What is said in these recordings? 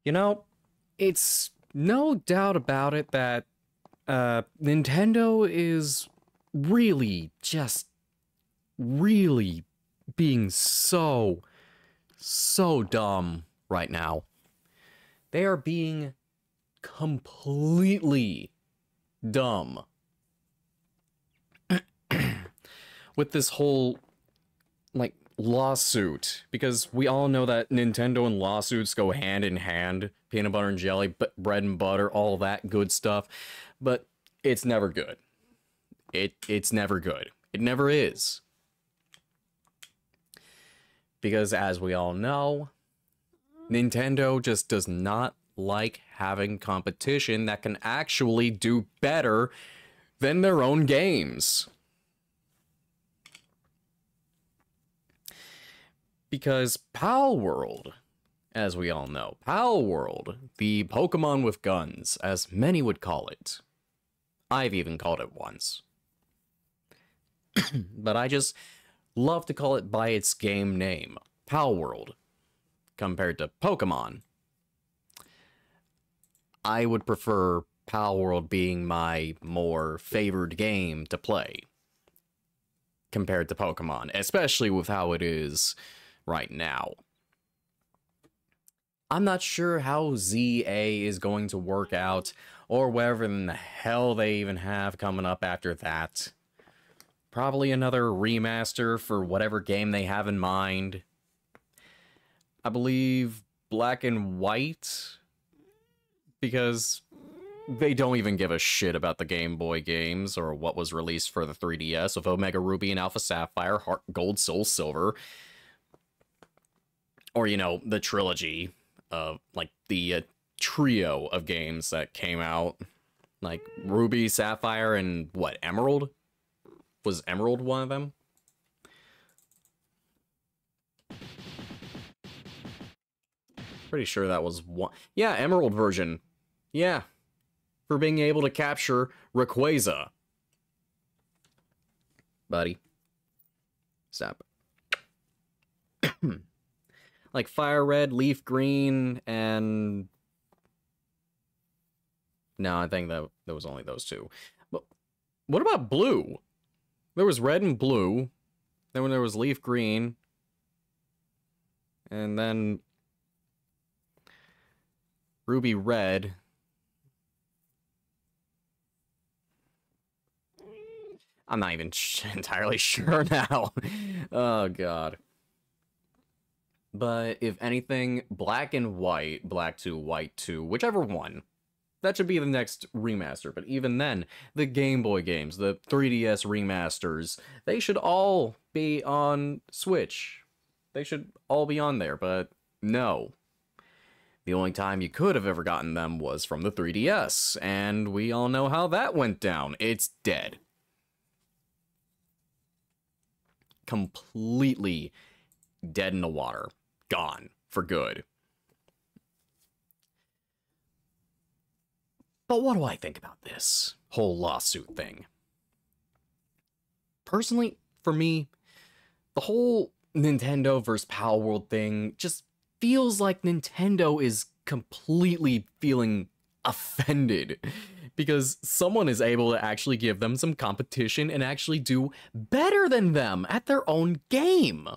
You know, it's no doubt about it that Nintendo is really, just really being so dumb right now. They are being completely dumb with this whole, like, lawsuit, because we all know that Nintendo and lawsuits go hand in hand. Peanut butter and jelly, bread and butter, all that good stuff. But it's never good. It's never good. It never is. Because as we all know, Nintendo just does not like having competition that can actually do better than their own games. Because Palworld, as we all know, Palworld, the Pokemon with guns, as many would call it. I've even called it once. But I just love to call it by its game name, Palworld, compared to Pokemon. I would prefer Palworld being my more favored game to play compared to Pokemon, especially with how it is right now. I'm not sure how ZA is going to work out, or whatever in the hell they even have coming up after that. Probably another remaster for whatever game they have in mind. I believe Black and White, because they don't even give a shit about the Game Boy games or what was released for the 3DS with Omega Ruby and Alpha Sapphire, Heart Gold, Soul Silver. Or, you know, the trilogy of, like, the trio of games that came out. Like, Ruby, Sapphire, and, what, Emerald? Was Emerald one of them? Pretty sure that was one. Yeah, Emerald version. Yeah. For being able to capture Rayquaza. Buddy. Stop. Like Fire Red, Leaf Green, and... No, I think that there was only those two. But what about Blue? There was Red and Blue. Then when there was Leaf Green. And then... Ruby Red. I'm not even entirely sure now. Oh, God. But if anything, Black and White, Black 2, White 2, whichever one, that should be the next remaster. But even then, the Game Boy games, the 3DS remasters, they should all be on Switch. They should all be on there, but no. The only time you could have ever gotten them was from the 3DS, and we all know how that went down. It's dead. Completely dead in the water. Gone. For good. But what do I think about this whole lawsuit thing? Personally, for me, the whole Nintendo vs Palworld thing just feels like Nintendo is completely feeling offended because someone is able to actually give them some competition and actually do better than them at their own game.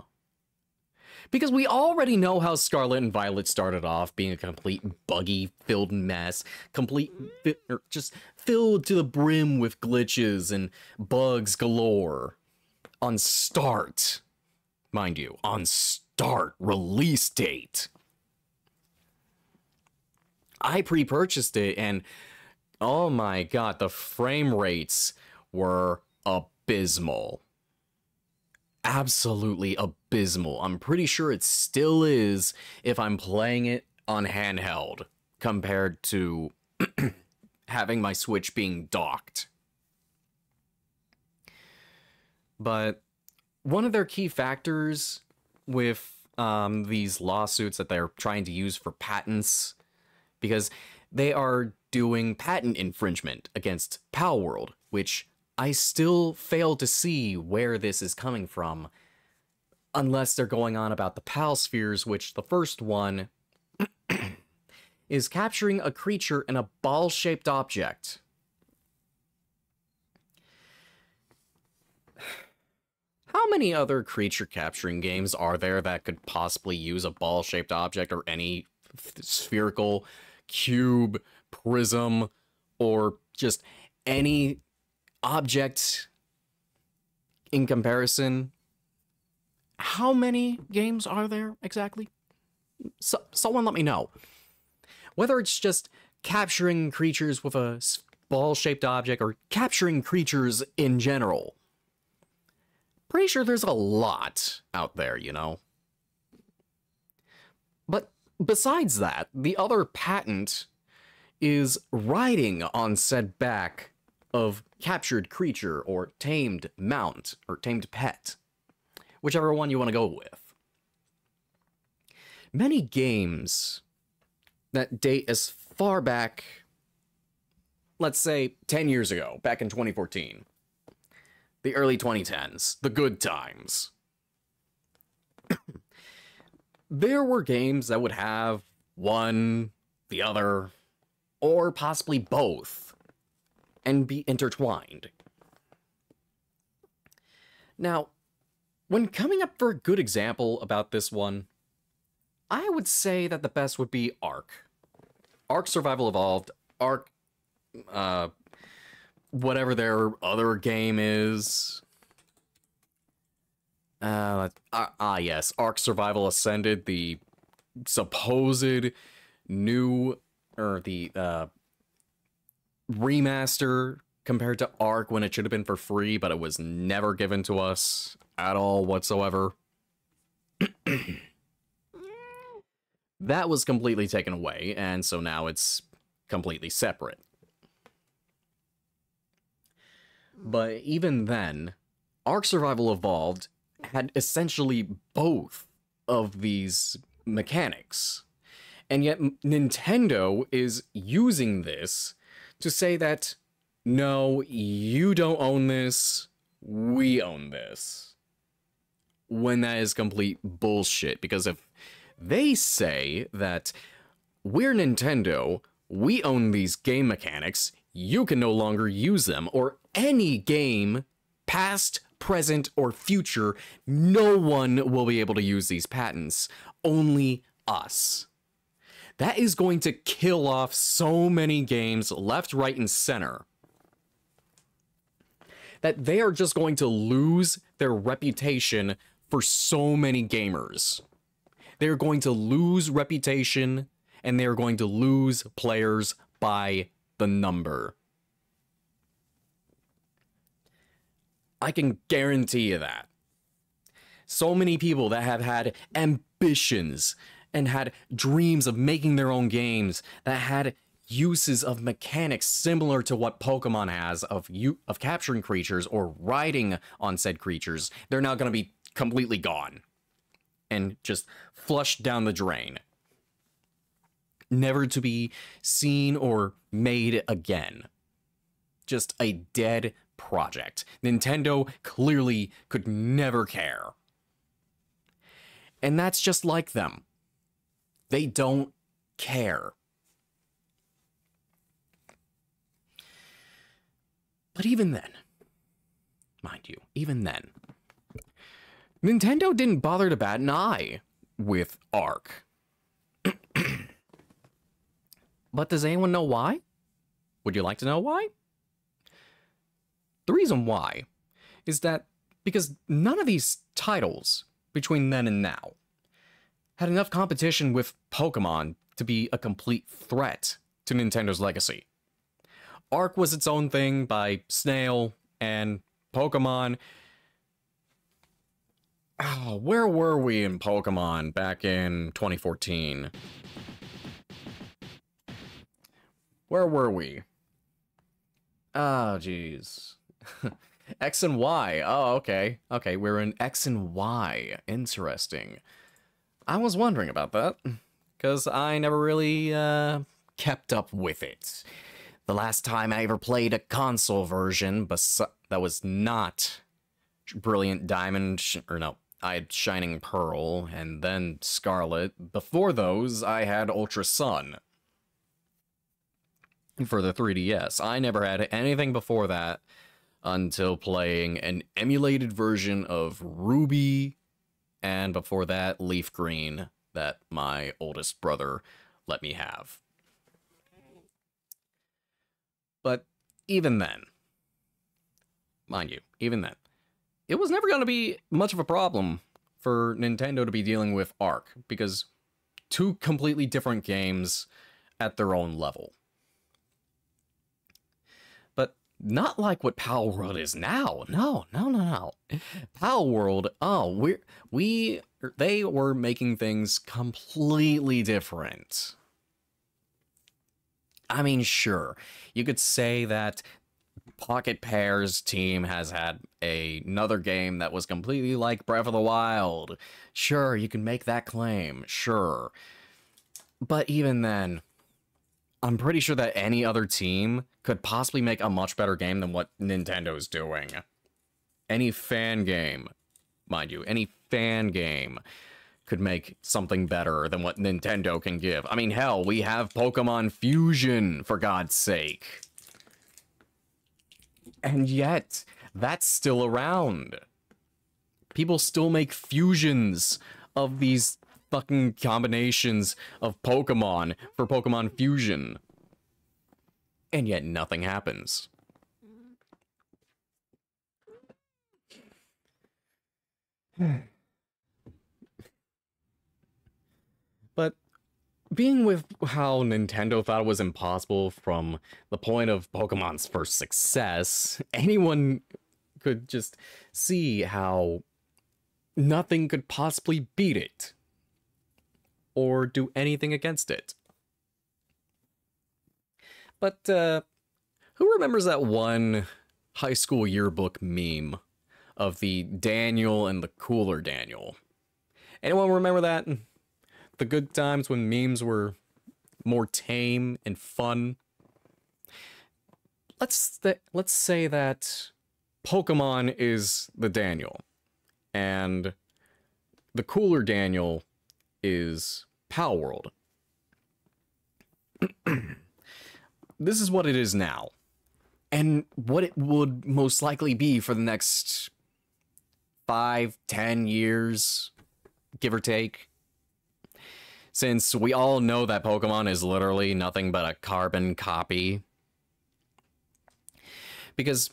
Because we already know how Scarlet and Violet started off being a complete buggy-filled mess, just filled to the brim with glitches and bugs galore. On start, mind you, on start release date. I pre-purchased it and oh my god, the frame rates were abysmal. Absolutely abysmal. I'm pretty sure it still is if I'm playing it on handheld compared to having my Switch being docked. But one of their key factors with these lawsuits that they're trying to use for patents, because they are doing patent infringement against Palworld, which I still fail to see where this is coming from, unless they're going on about the PAL spheres, which the first one is capturing a creature in a ball-shaped object. How many other creature capturing games are there that could possibly use a ball-shaped object or any spherical cube, prism, or just any object in comparison? How many games are there exactly? Someone let me know. Whether it's just capturing creatures with a ball-shaped object or capturing creatures in general. Pretty sure there's a lot out there, you know? But besides that, the other patent is riding on said back of captured creature or tamed mount or tamed pet, whichever one you want to go with. Many games that date as far back, let's say 10 years ago, back in 2014, the early 2010s, the good times. There were games that would have one, the other, or possibly both, and be intertwined. Now, when coming up for a good example about this one, I would say that the best would be Ark. Ark Survival Evolved, Ark, whatever their other game is. Yes, Ark Survival Ascended, the supposed new, or the, remaster compared to Ark when it should have been for free, but it was never given to us at all whatsoever. That was completely taken away, and so now it's completely separate. But even then, Ark Survival Evolved had essentially both of these mechanics. And yet Nintendo is using this to say that, no, you don't own this, we own this. When that is complete bullshit, because if they say that we're Nintendo, we own these game mechanics, you can no longer use them, or any game, past, present, or future, no one will be able to use these patents, only us. That is going to kill off so many games left, right, and center. That they are just going to lose their reputation for so many gamers. They're going to lose reputation, and they're going to lose players by the number. I can guarantee you that. So many people that have had ambitions and had dreams of making their own games, that had uses of mechanics similar to what Pokemon has of capturing creatures or riding on said creatures, they're now going to be completely gone and just flushed down the drain, never to be seen or made again. Just a dead project. Nintendo clearly could never care. And that's just like them. They don't care. But even then, mind you, even then, Nintendo didn't bother to bat an eye with Ark. But does anyone know why? Would you like to know why? The reason why is that because none of these titles between then and now had enough competition with Pokemon to be a complete threat to Nintendo's legacy. Ark was its own thing by Snail, and Pokemon... Oh, where were we in Pokemon back in 2014? Where were we? Oh, jeez. X and Y. Oh, okay. Okay, we're in X and Y. Interesting. I was wondering about that, because I never really kept up with it. The last time I ever played a console version that was not Brilliant Diamond, or no, I had Shining Pearl, and then Scarlet. Before those, I had Ultra Sun. for the 3DS. I never had anything before that until playing an emulated version of Ruby, and before that, Leaf Green, that my oldest brother let me have. But even then, mind you, even then, it was never going to be much of a problem for Nintendo to be dealing with Arc, because two completely different games at their own level. But not like what Palworld is now. No. Palworld, oh, they were making things completely different. I mean, sure, you could say that Pocket Pair's team has had another game that was completely like Breath of the Wild. Sure, you can make that claim, sure. But even then, I'm pretty sure that any other team could possibly make a much better game than what Nintendo's doing. Any fan game, mind you, any fan game could make something better than what Nintendo can give. I mean, hell, we have Pokemon Fusion, for God's sake. And yet, that's still around. People still make fusions of these fucking combinations of Pokemon for Pokemon Fusion. And yet nothing happens. But being with how Nintendo thought it was impossible from the point of Pokemon's first success, anyone could just see how nothing could possibly beat it or do anything against it. But who remembers that one high school yearbook meme of the Daniel and the cooler Daniel? Anyone remember that? The good times when memes were more tame and fun. Let's say that Pokemon is the Daniel, and the cooler Daniel is Palworld. This is what it is now, and what it would most likely be for the next 5-10 years, give or take. Since we all know that Pokemon is literally nothing but a carbon copy. Because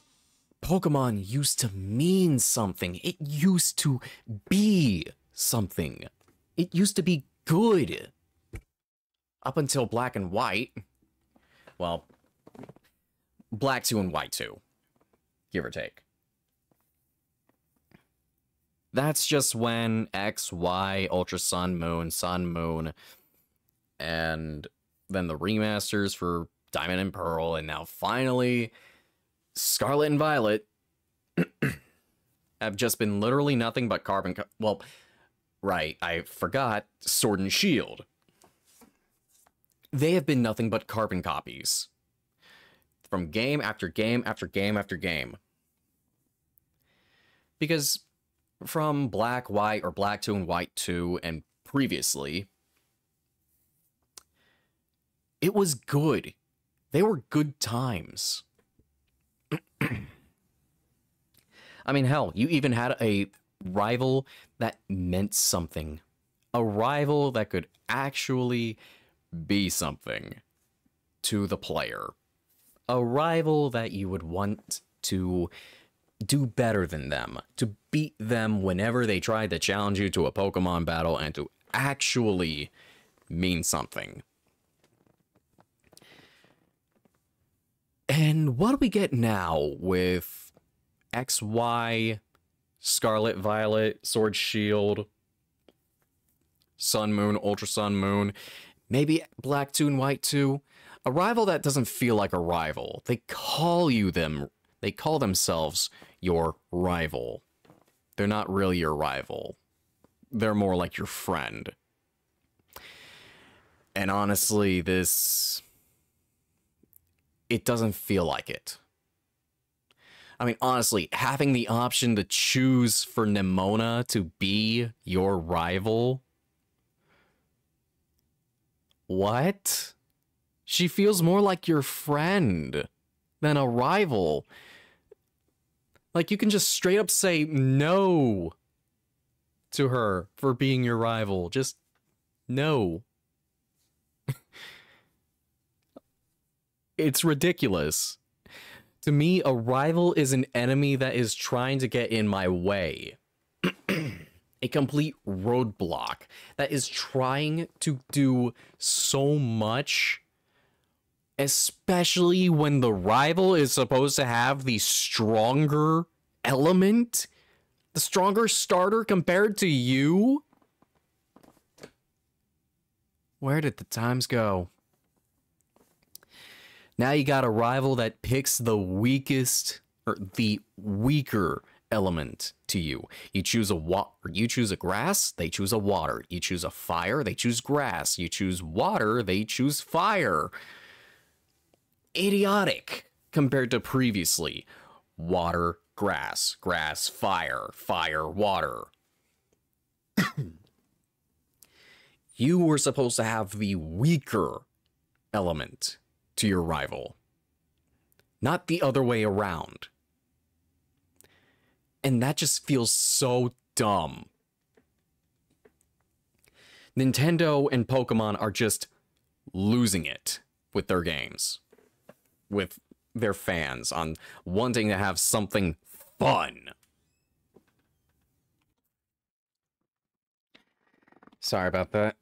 Pokemon used to mean something. It used to be something. It used to be good. Up until Black and White. Well, Black 2 and White 2. Give or take. That's just when X, Y, Ultra Sun, Moon, and then the remasters for Diamond and Pearl, and now finally Scarlet and Violet have just been literally nothing but carbon well, right, I forgot Sword and Shield. They have been nothing but carbon copies. From game after game after game after game. Because from Black, White, or Black 2 and White 2, and previously, it was good. They were good times. I mean, hell, you even had a rival that meant something. A rival that could actually be something to the player. A rival that you would want to do better than them, to beat them whenever they tried to challenge you to a Pokemon battle, and to actually mean something. And what do we get now with XY, Scarlet, Violet, Sword, Shield, Sun, Moon, Ultra Sun, Moon, maybe Black 2 and White 2? A rival that doesn't feel like a rival. They call themselves your rival. They're not really your rival. They're more like your friend. And honestly, it doesn't feel like it. I mean, honestly, having the option to choose for Nemona to be your rival? What? She feels more like your friend than a rival. Like, you can just straight up say no to her for being your rival. Just no. It's ridiculous. To me, a rival is an enemy that is trying to get in my way. A complete roadblock that is trying to do so much, especially when the rival is supposed to have the stronger element, the stronger starter compared to you. Where did the times go? Now you got a rival that picks the weakest, or the weaker element to you. You choose a grass, they choose a water. You choose a fire, they choose grass. You choose water, they choose fire. Idiotic compared to previously. Water, grass, grass, fire, fire, water. You were supposed to have the weaker element to your rival, not the other way around. And that just feels so dumb. Nintendo and Pokemon are just losing it with their games, with their fans, on wanting to have something fun. Sorry about that,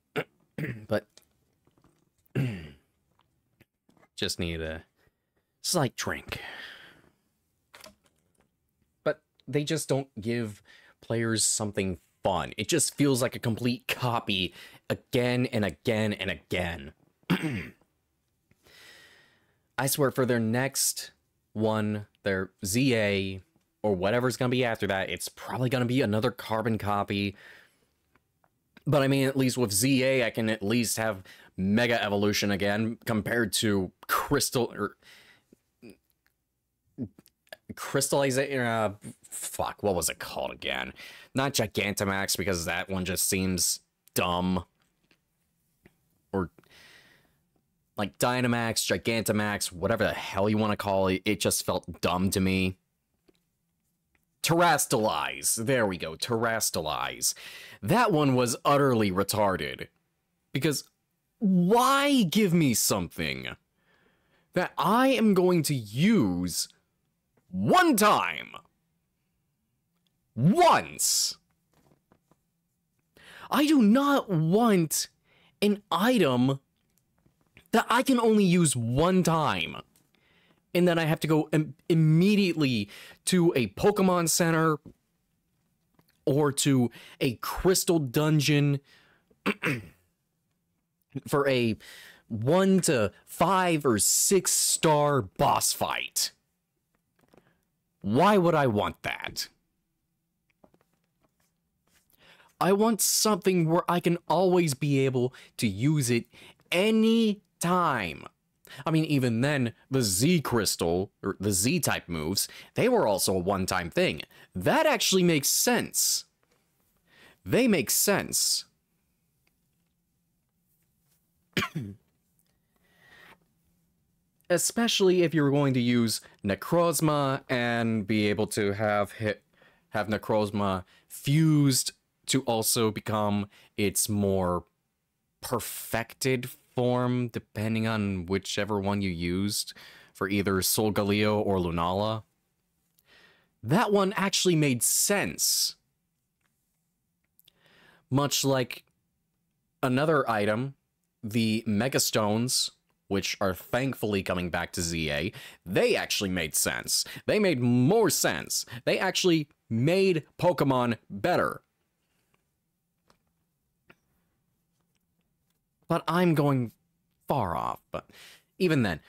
but just need a slight drink. But they just don't give players something fun. It just feels like a complete copy again and again and again. I swear, for their next one, their ZA, or whatever's gonna be after that, it's probably gonna be another carbon copy. But I mean, at least with ZA, I can at least have Mega Evolution again, compared to Crystallization, fuck, what was it called again? Not Gigantamax, because that one just seems dumb. Or, like, Dynamax, Gigantamax, whatever the hell you want to call it, it just felt dumb to me. Terrastalize, there we go, Terrastalize. That one was utterly retarded. Because, why give me something that I am going to use one time? Once. I do not want an item that I can only use one time, and then I have to go immediately to a Pokemon Center or to a Crystal Dungeon for a 1 to 5 or 6 star boss fight. Why would I want that? I want something where I can always be able to use it any time. I mean, even then, the Z Crystal, or the Z-type moves, they were also a one-time thing. That actually makes sense. They make sense. Especially if you're going to use Necrozma and be able to have Necrozma fused to also become its more perfected form, depending on whichever one you used for either Solgaleo or Lunala. That one actually made sense. Much like another item, the Megastones, which are thankfully coming back to ZA, they actually made sense. They made more sense. They actually made Pokemon better. But I'm going far off. But even then,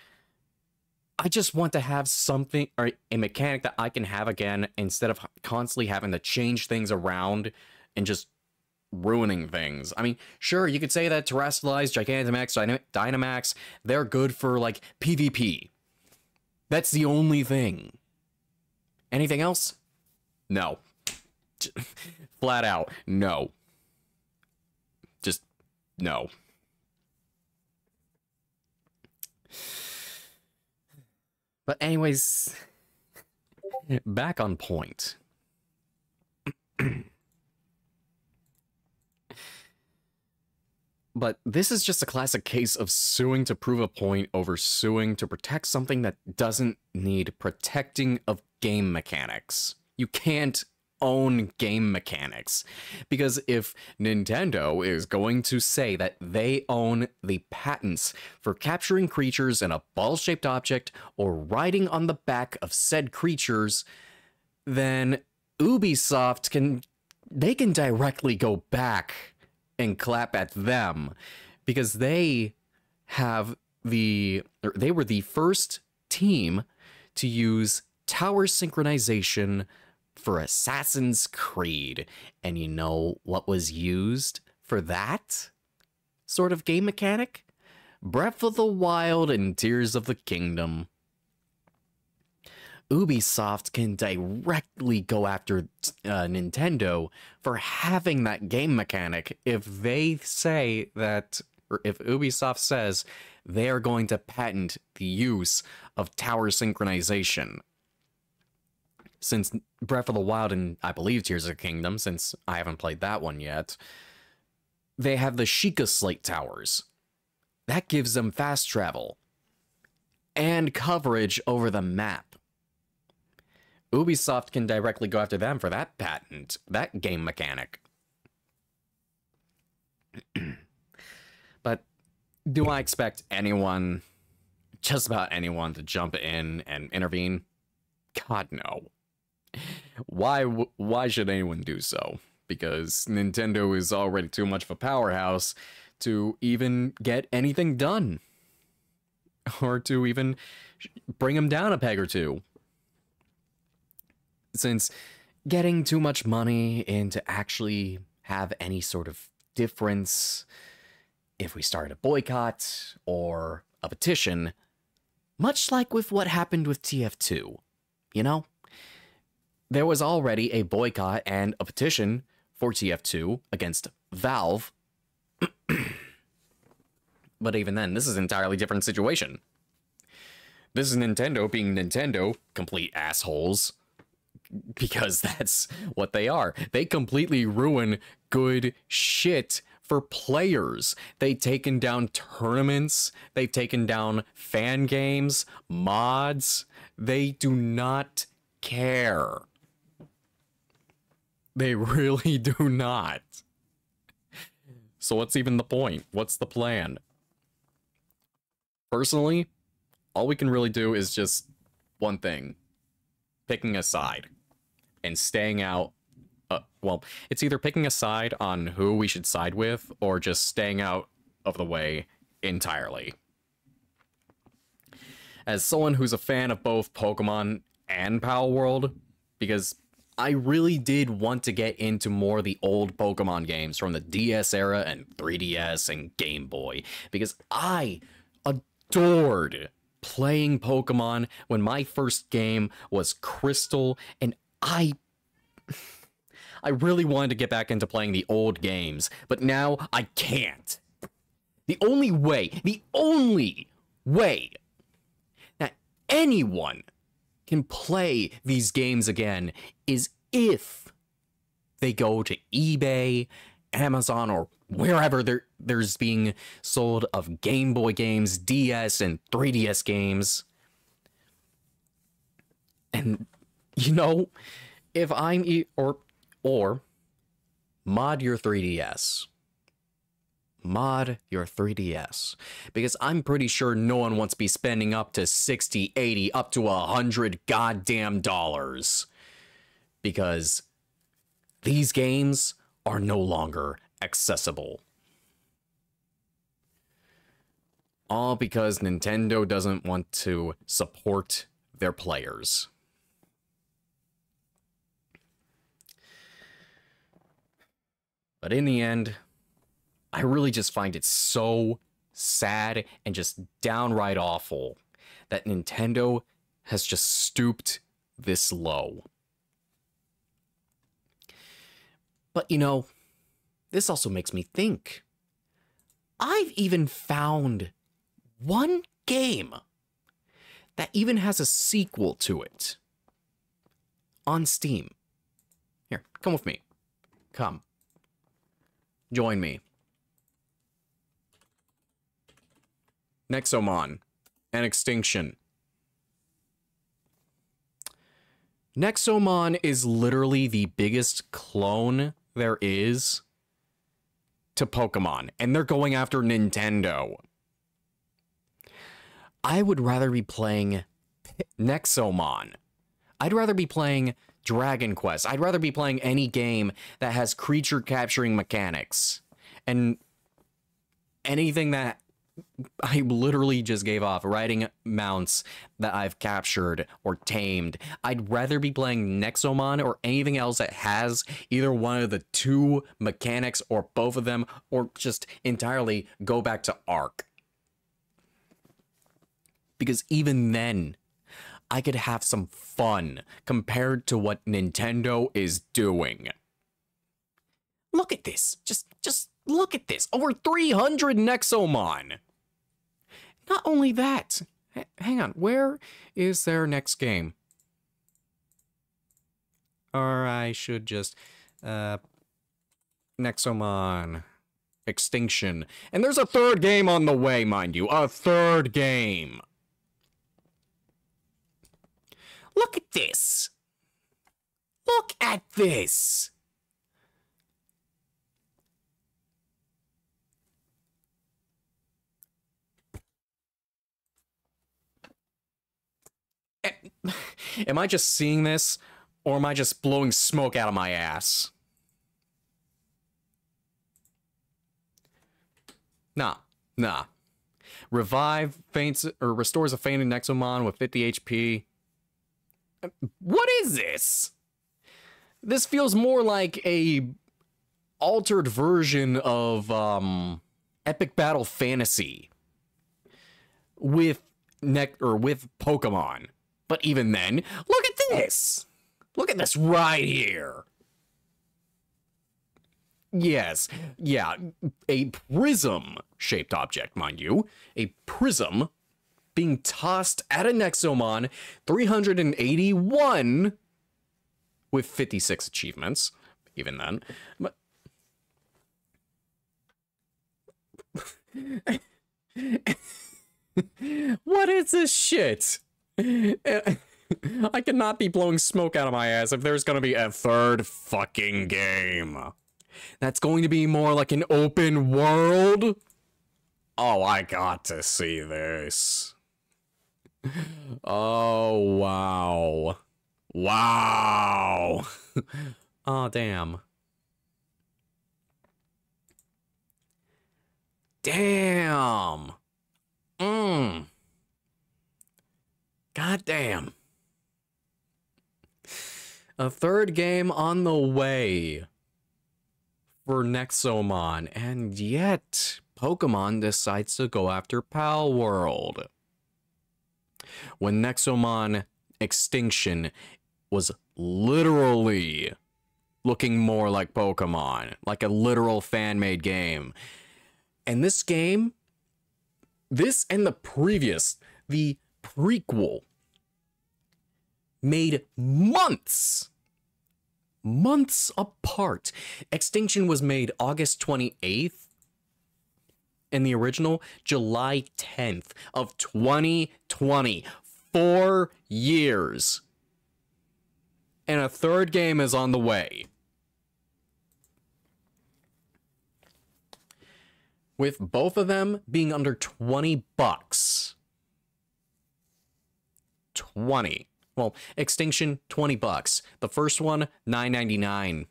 I just want to have something, or a mechanic that I can have again, instead of constantly having to change things around and just ruining things. I mean, sure, you could say that Terrastalize, Gigantamax, Dynamax, they're good for, like, PvP. That's the only thing. Anything else? No. Flat out, no. Just, no. But anyways, back on point. But this is just a classic case of suing to prove a point over suing to protect something that doesn't need protecting of game mechanics. You can't own game mechanics. Because if Nintendo is going to say that they own the patents for capturing creatures in a ball-shaped object or riding on the back of said creatures, then Ubisoft can directly go back and clap at them, because they were the first team to use tower synchronization for Assassin's Creed. And you know what was used for that sort of game mechanic? Breath of the Wild and Tears of the Kingdom. Ubisoft can directly go after Nintendo for having that game mechanic if they say that, or if Ubisoft says they are going to patent the use of tower synchronization. Since Breath of the Wild and I believe Tears of the Kingdom, since I haven't played that one yet, they have the Sheikah Slate towers. That gives them fast travel and coverage over the map. Ubisoft can directly go after them for that patent, that game mechanic. But do I expect anyone, just about anyone, to jump in and intervene? God, no. Why should anyone do so? Because Nintendo is already too much of a powerhouse to even get anything done. Or to even bring them down a peg or two. Since getting too much money in to actually have any sort of difference, if we start a boycott or a petition, much like with what happened with TF2, you know? There was already a boycott and a petition for TF2 against Valve. But even then, this is an entirely different situation. This is Nintendo being Nintendo, complete assholes. Because that's what they are. They completely ruin good shit for players. They've taken down tournaments. They've taken down fan games, mods. They do not care. They really do not. So what's even the point? What's the plan? Personally, all we can really do is just one thing. Picking a side. And staying out, well, it's either picking a side on who we should side with, or just staying out of the way entirely. As someone who's a fan of both Pokemon and Palworld, because I really did want to get into more of the old Pokemon games from the DS era and 3DS and Game Boy, because I adored playing Pokemon when my first game was Crystal, and I really wanted to get back into playing the old games, but now I can't. The only way that anyone can play these games again is if they go to eBay, Amazon, or wherever there's being sold of Game Boy games, DS, and 3DS games. And, you know, if I'm or mod your 3DS. Mod your 3DS. Because I'm pretty sure no one wants to be spending up to 60, 80, up to $100 goddamn dollars. Because these games are no longer accessible. All because Nintendo doesn't want to support their players. But in the end, I really just find it so sad and just downright awful that Nintendo has just stooped this low. But you know, this also makes me think. I've even found one game that even has a sequel to it on Steam. Here, come with me. Come. Join me. Nexomon and Extinction. Nexomon is literally the biggest clone there is to Pokemon, and they're going after Nintendo. I would rather be playing Nexomon. I'd rather be playing Dragon Quest. I'd rather be playing any game that has creature capturing mechanics. And anything that I literally just gave off, riding mounts that I've captured or tamed. I'd rather be playing Nexomon or anything else that has either one of the two mechanics or both of them, or just entirely go back to Arc. Because even then, I could have some fun compared to what Nintendo is doing. Look at this. Just look at this. Over 300 Nexomon. Not only that. Hang on. Where is their next game? Or I should just... Nexomon. Extinction. And there's a third game on the way, mind you. A third game. Look at this. Look at this. Am I just seeing this, or am I just blowing smoke out of my ass? Nah. Revive faints or restores a fainted Nexomon with 50 HP. What is this? This feels more like a altered version of Epic Battle Fantasy with Pokemon. But even then, look at this! Look at this right here! Yes, yeah, a prism-shaped object, mind you. A prism being tossed at a Nexomon, 381 with 56 achievements, even then. But what is this shit? I cannot be blowing smoke out of my ass if there's gonna be a third fucking game. That's going to be more like an open world. Oh, I got to see this. Oh, wow. Wow. Oh, damn. Damn. God damn. A third game on the way for Nexomon, and yet Pokemon decides to go after Palworld. When Nexomon Extinction was literally looking more like Pokemon, like a literal fan-made game. And this game, this and the previous, the prequel, made months apart. Extinction was made August 28th, and the original July 10th of 2020. 4 years. And a third game is on the way. With both of them being under 20 bucks. 20. Well, Extinction, 20 bucks. The first one, $9.99.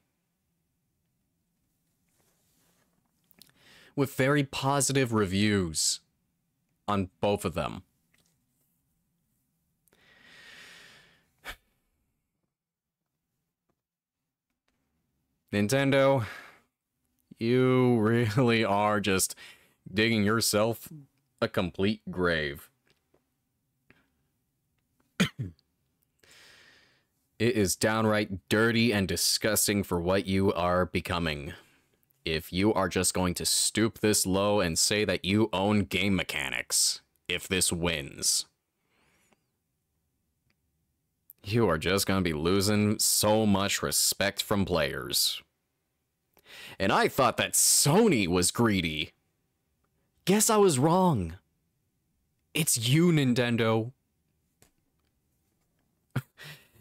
With very positive reviews on both of them. Nintendo, you really are just digging yourself a complete grave. It is downright dirty and disgusting for what you are becoming. If you are just going to stoop this low and say that you own game mechanics, if this wins. You are just gonna be losing so much respect from players. And I thought that Sony was greedy. Guess I was wrong. It's you, Nintendo.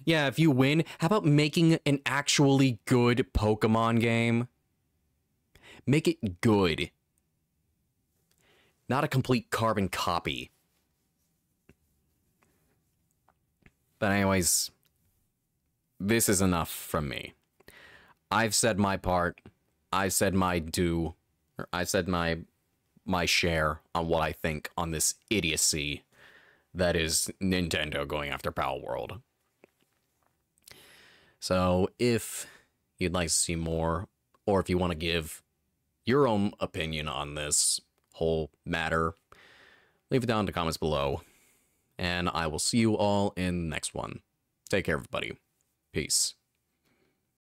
Yeah, if you win, how about making an actually good Pokemon game? Make it good. Not a complete carbon copy. But anyways, this is enough from me. I've said my part. I've said my due. Or I've said my share on what I think on this idiocy that is Nintendo going after Palworld. So if you'd like to see more, or if you want to give your own opinion on this whole matter, leave it down in the comments below. And I will see you all in the next one. Take care, everybody. Peace.